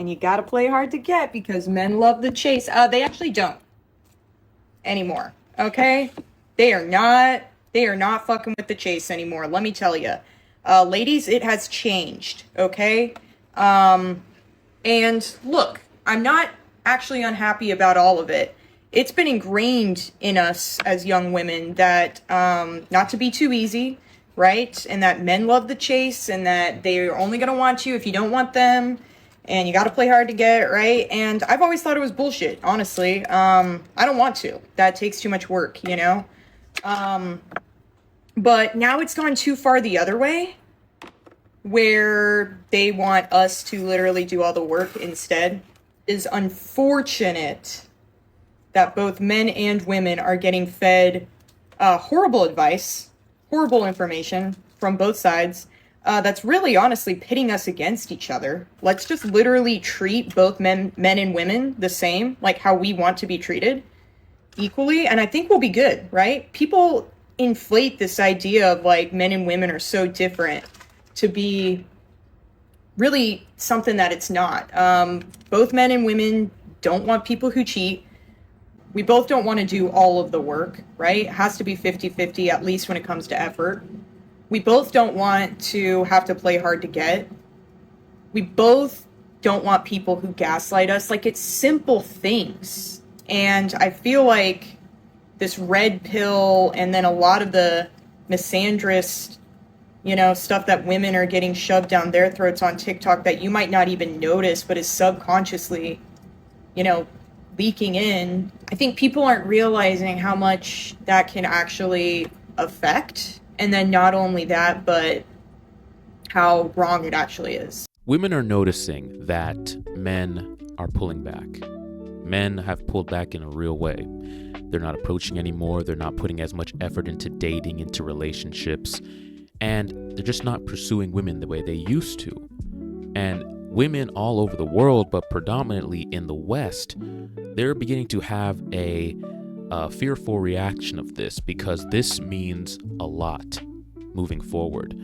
And you gotta play hard to get because men love the chase. They actually don't anymore. Okay? They are not fucking with the chase anymore. Let me tell you. Ladies, it has changed. Okay? And look, I'm not actually unhappy about all of it. It's been ingrained in us as young women that not to be too easy, right? And that men love the chase and that they're only going to want you if you don't want them. And you got to play hard to get, right? And I've always thought it was bullshit, honestly. I don't want to. That takes too much work, you know? But now it's gone too far the other way, where they want us to literally do all the work instead. It is unfortunate that both men and women are getting fed horrible advice, horrible information from both sides. That's really honestly pitting us against each other. Let's just literally treat both men and women the same, like how we want to be treated, equally, and I think we'll be good, right? People inflate this idea of like men and women are so different to be really something that it's not. Both men and women don't want people who cheat. We both don't want to do all of the work, right? It has to be 50-50, at least when it comes to effort. We both don't want to have to play hard to get. We both don't want people who gaslight us. Like, it's simple things. And I feel like this red pill and then a lot of the misandrist, you know, stuff that women are getting shoved down their throats on TikTok that you might not even notice, but is subconsciously, you know, leaking in. I think people aren't realizing how much that can actually affect. And then not only that, but how wrong it actually is. Women are noticing that men are pulling back. Men have pulled back in a real way. They're not approaching anymore. They're not putting as much effort into dating, into relationships. And they're just not pursuing women the way they used to. And women all over the world, but predominantly in the West, they're beginning to have a fearful reaction of this, because this means a lot moving forward.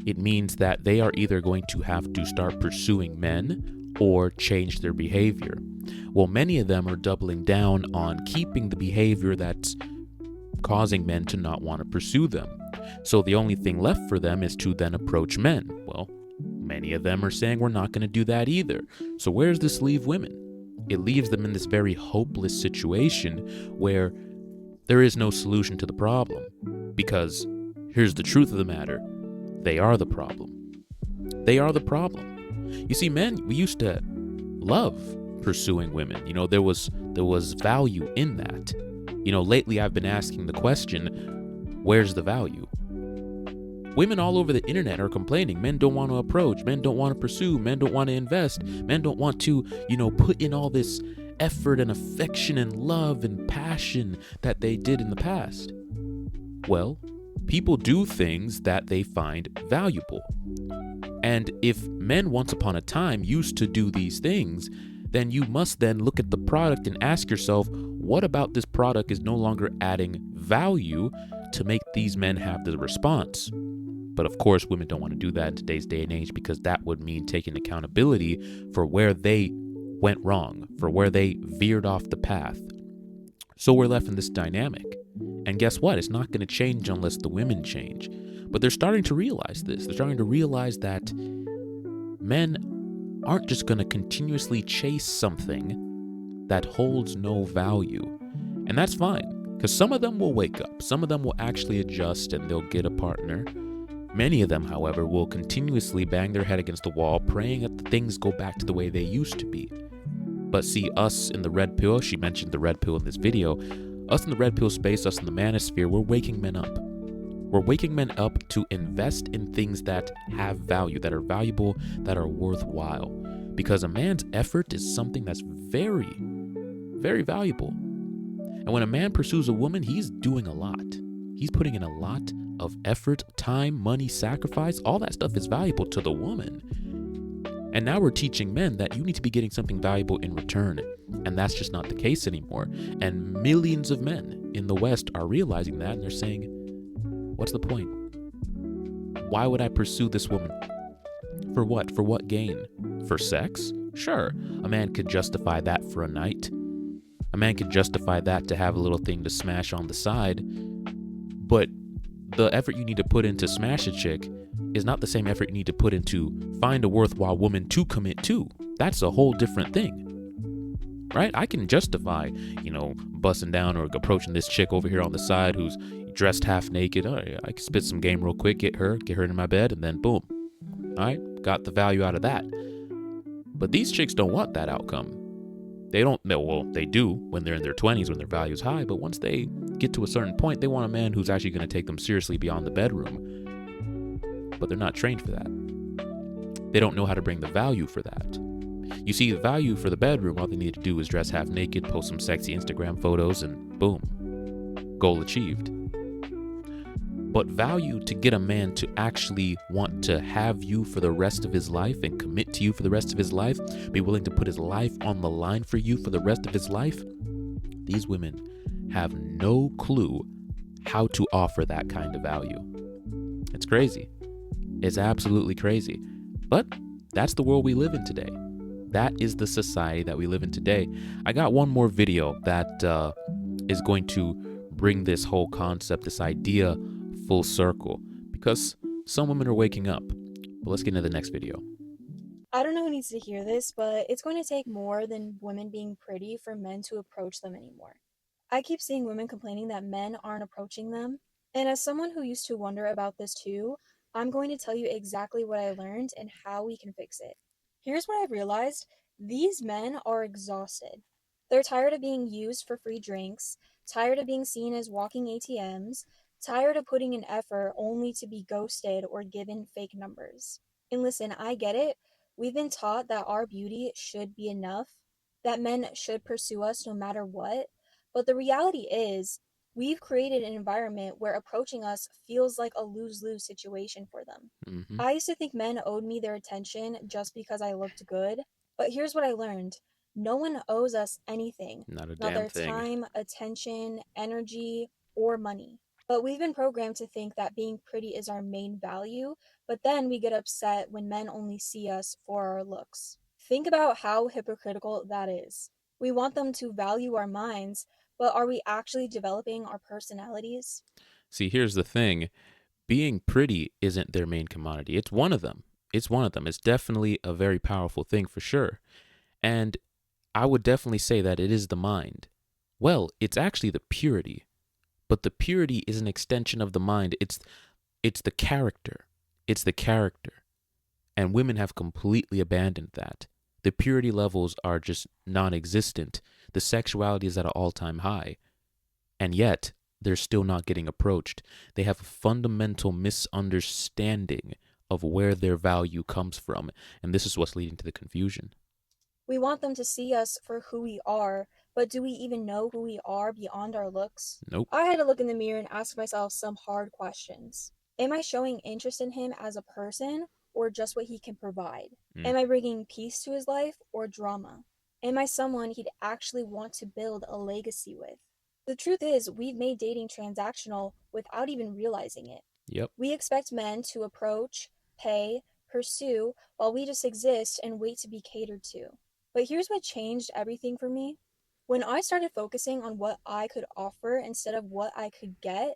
It means that they are either going to have to start pursuing men or change their behavior. Well, many of them are doubling down on keeping the behavior that's causing men to not want to pursue them. So the only thing left for them is to then approach men. Well, many of them are saying we're not going to do that either. So where does this leave women? It leaves them in this very hopeless situation where there is no solution to the problem. Because here's the truth of the matter. They are the problem. They are the problem. You see, men, we used to love pursuing women. You know, there was value in that. You know, lately I've been asking the question, where's the value? Women all over the internet are complaining. Men don't want to approach. Men don't want to pursue. Men don't want to invest. Men don't want to, you know, put in all this effort and affection and love and passion that they did in the past. Well, people do things that they find valuable. And if men once upon a time used to do these things, then you must then look at the product and ask yourself, what about this product is no longer adding value to make these men have the response? But of course, women don't want to do that in today's day and age, because that would mean taking accountability for where they went wrong, for where they veered off the path. So we're left in this dynamic. And guess what? It's not going to change unless the women change. But they're starting to realize this. They're starting to realize that men aren't just going to continuously chase something that holds no value. And that's fine, because some of them will wake up. Some of them will actually adjust and they'll get a partner. Many of them, however, will continuously bang their head against the wall, praying that things go back to the way they used to be. But see, us in the red pill, she mentioned the red pill in this video, us in the red pill space, us in the manosphere, we're waking men up. We're waking men up to invest in things that have value, that are valuable, that are worthwhile. Because a man's effort is something that's very, very valuable. And when a man pursues a woman, he's doing a lot. He's putting in a lot of effort, time, money, sacrifice. All that stuff is valuable to the woman. And now we're teaching men that you need to be getting something valuable in return. And that's just not the case anymore. And millions of men in the West are realizing that, and they're saying, what's the point? Why would I pursue this woman? For what? For what gain? For sex? Sure, a man could justify that for a night. A man could justify that to have a little thing to smash on the side. But the effort you need to put into smash a chick is not the same effort you need to put into find a worthwhile woman to commit to. That's a whole different thing. Right? I can justify, busting down or approaching this chick over here on the side who's dressed half naked. All right, I can spit some game real quick, get her into my bed, and then boom. All right, got the value out of that. But these chicks don't want that outcome. They don't, well, they do when they're in their 20s, when their value's high, but once they get to a certain point, they want a man who's actually going to take them seriously beyond the bedroom. But they're not trained for that. They don't know how to bring the value for that. You see, the value for the bedroom, all they need to do is dress half naked, post some sexy Instagram photos, and boom, goal achieved. But value to get a man to actually want to have you for the rest of his life and commit to you for the rest of his life, be willing to put his life on the line for you for the rest of his life, these women have no clue how to offer that kind of value. It's crazy. It's absolutely crazy. But that's the world we live in today. That is the society that we live in today. I got one more video that is going to bring this whole concept, this idea, full circle, because some women are waking up. But let's get into the next video. I don't know who needs to hear this, but it's going to take more than women being pretty for men to approach them anymore. I keep seeing women complaining that men aren't approaching them, and as someone who used to wonder about this too, I'm going to tell you exactly what I learned and how we can fix it. Here's what I've realized: these men are exhausted. They're tired of being used for free drinks, tired of being seen as walking ATMs, tired of putting in effort only to be ghosted or given fake numbers. And listen, I get it. We've been taught that our beauty should be enough, that men should pursue us no matter what. But the reality is, we've created an environment where approaching us feels like a lose-lose situation for them. Mm-hmm. I used to think men owed me their attention just because I looked good, but here's what I learned: no one owes us anything, Not a not damn their thing. time, attention, energy, or money. But we've been programmed to think that being pretty is our main value, but then we get upset when men only see us for our looks. Think about how hypocritical that is. We want them to value our minds, but are we actually developing our personalities? See, here's the thing. Being pretty isn't their main commodity. It's one of them. It's one of them. It's definitely a very powerful thing for sure. And I would definitely say that it is the mind. Well, it's actually the purity. But the purity is an extension of the mind. It's the character. It's the character. And women have completely abandoned that. The purity levels are just non-existent. The sexuality is at an all-time high. And yet, they're still not getting approached. They have a fundamental misunderstanding of where their value comes from. And this is what's leading to the confusion. We want them to see us for who we are, but do we even know who we are beyond our looks? Nope. I had to look in the mirror and ask myself some hard questions. Am I showing interest in him as a person or just what he can provide? Am I bringing peace to his life or drama? Am I someone he'd actually want to build a legacy with? The truth is, we've made dating transactional without even realizing it. Yep. We expect men to approach, pay, pursue, while we just exist and wait to be catered to. But here's what changed everything for me. When I started focusing on what I could offer instead of what I could get,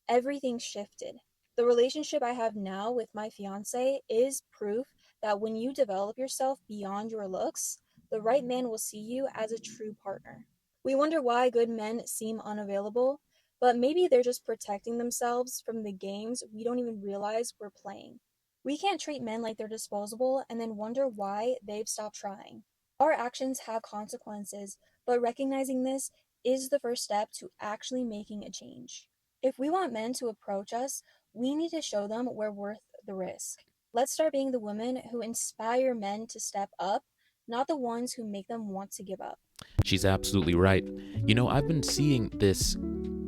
everything shifted. The relationship I have now with my fiance is proof that when you develop yourself beyond your looks, the right man will see you as a true partner. We wonder why good men seem unavailable, but maybe they're just protecting themselves from the games we don't even realize we're playing. We can't treat men like they're disposable and then wonder why they've stopped trying. Our actions have consequences, but recognizing this is the first step to actually making a change. If we want men to approach us, we need to show them we're worth the risk. Let's start being the women who inspire men to step up, not the ones who make them want to give up. She's absolutely right. I've been seeing this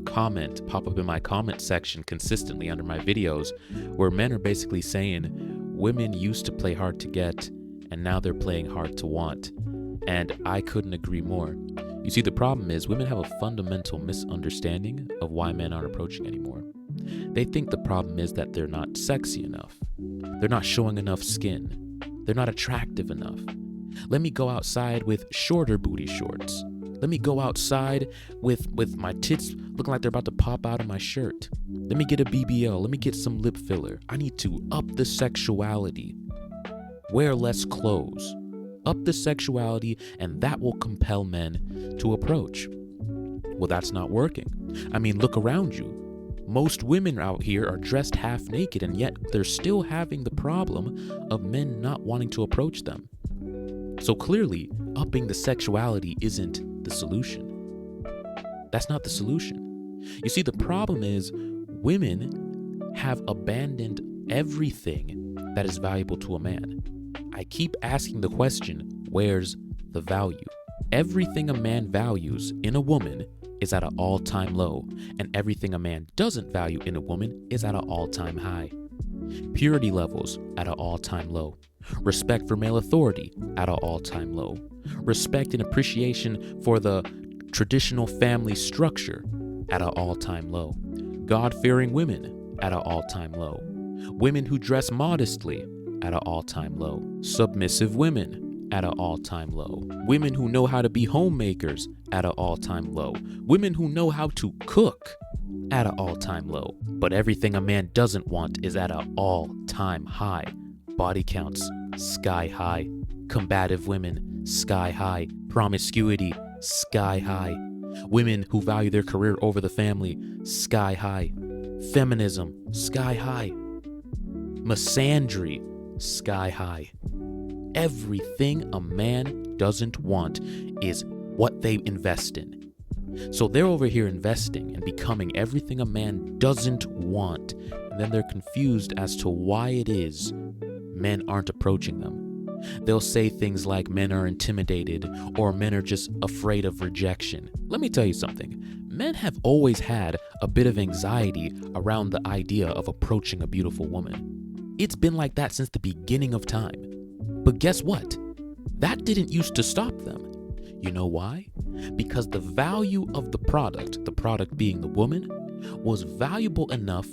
comment pop up in my comment section consistently under my videos where men are basically saying women used to play hard to get and now they're playing hard to want. And I couldn't agree more. You see, the problem is women have a fundamental misunderstanding of why men aren't approaching anymore. They think the problem is that they're not sexy enough. They're not showing enough skin. They're not attractive enough. Let me go outside with shorter booty shorts. Let me go outside with my tits looking like they're about to pop out of my shirt. Let me get a BBL. Let me get some lip filler. I need to up the sexuality. Wear less clothes. Up the sexuality, and that will compel men to approach. Well, that's not working. I mean, look around you. Most women out here are dressed half naked, and yet they're still having the problem of men not wanting to approach them. So clearly, upping the sexuality isn't the solution. That's not the solution. You see, the problem is women have abandoned everything that is valuable to a man. I keep asking the question, where's the value? Everything a man values in a woman is at an all-time low, and everything a man doesn't value in a woman is at an all-time high. Purity levels at an all-time low. Respect for male authority at an all-time low. Respect and appreciation for the traditional family structure at an all-time low. God-fearing women at an all-time low. Women who dress modestly at an all-time low. Submissive women at an all-time low. Women who know how to be homemakers at an all-time low. Women who know how to cook at an all-time low. But everything a man doesn't want is at an all-time high. Body counts, sky high. Combative women, sky high. Promiscuity, sky high. Women who value their career over the family, sky high. Feminism, sky high. Misandry, sky high. Everything a man doesn't want is what they invest in. So they're over here investing and becoming everything a man doesn't want, and then they're confused as to why it is men aren't approaching them. They'll say things like men are intimidated or men are just afraid of rejection. Let me tell you something. Men have always had a bit of anxiety around the idea of approaching a beautiful woman. It's been like that since the beginning of time. But guess what? That didn't used to stop them. You know why? Because the value of the product being the woman, was valuable enough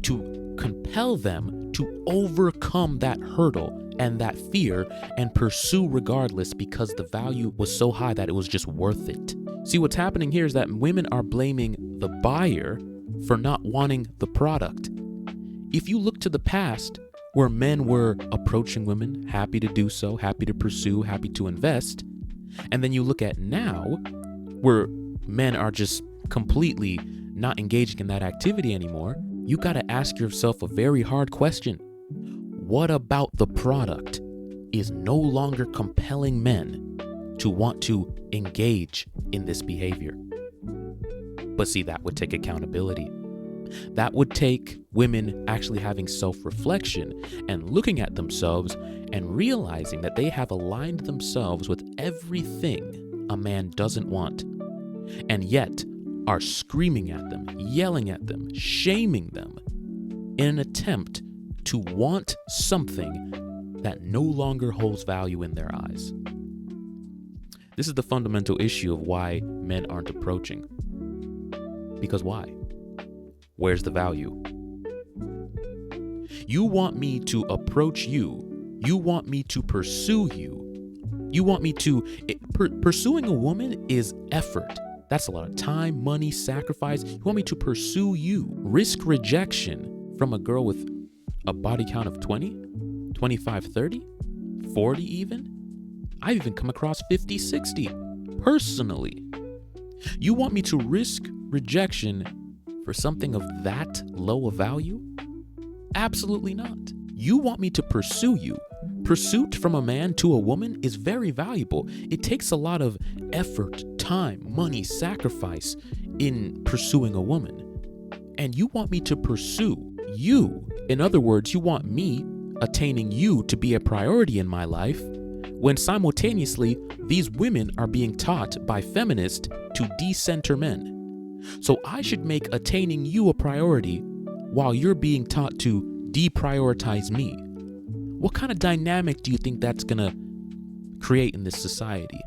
to compel them to overcome that hurdle and that fear and pursue regardless, because the value was so high that it was just worth it. See, what's happening here is that women are blaming the buyer for not wanting the product. If you look to the past, where men were approaching women, happy to do so, happy to pursue, happy to invest, and then you look at now, where men are just completely not engaging in that activity anymore, you got to ask yourself a very hard question. What about the product is no longer compelling men to want to engage in this behavior? But see, that would take accountability. That would take women actually having self-reflection and looking at themselves and realizing that they have aligned themselves with everything a man doesn't want, and yet are screaming at them, yelling at them, shaming them in an attempt to want something that no longer holds value in their eyes. This is the fundamental issue of why men aren't approaching. Because why? Where's the value? You want me to approach you. You want me to pursue you. You want me to... pursuing a woman is effort. That's a lot of time, money, sacrifice. You want me to pursue you. Risk rejection from a girl with a body count of 20, 25, 30, 40 even. I've even come across 50, 60 personally. You want me to risk rejection for something of that low of value? Absolutely not. You want me to pursue you. Pursuit from a man to a woman is very valuable. It takes a lot of effort, time, money, sacrifice in pursuing a woman. And you want me to pursue you. In other words, you want me attaining you to be a priority in my life, when simultaneously these women are being taught by feminists to decenter men. So I should make attaining you a priority while you're being taught to deprioritize me. What kind of dynamic do you think that's gonna create in this society?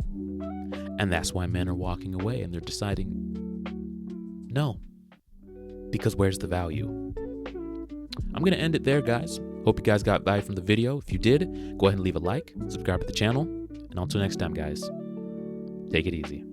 And that's why men are walking away and they're deciding, no, because where's the value? I'm gonna end it there, guys. Hope you guys got value from the video. If you did, go ahead and leave a like, subscribe to the channel, And until next time, guys, take it easy.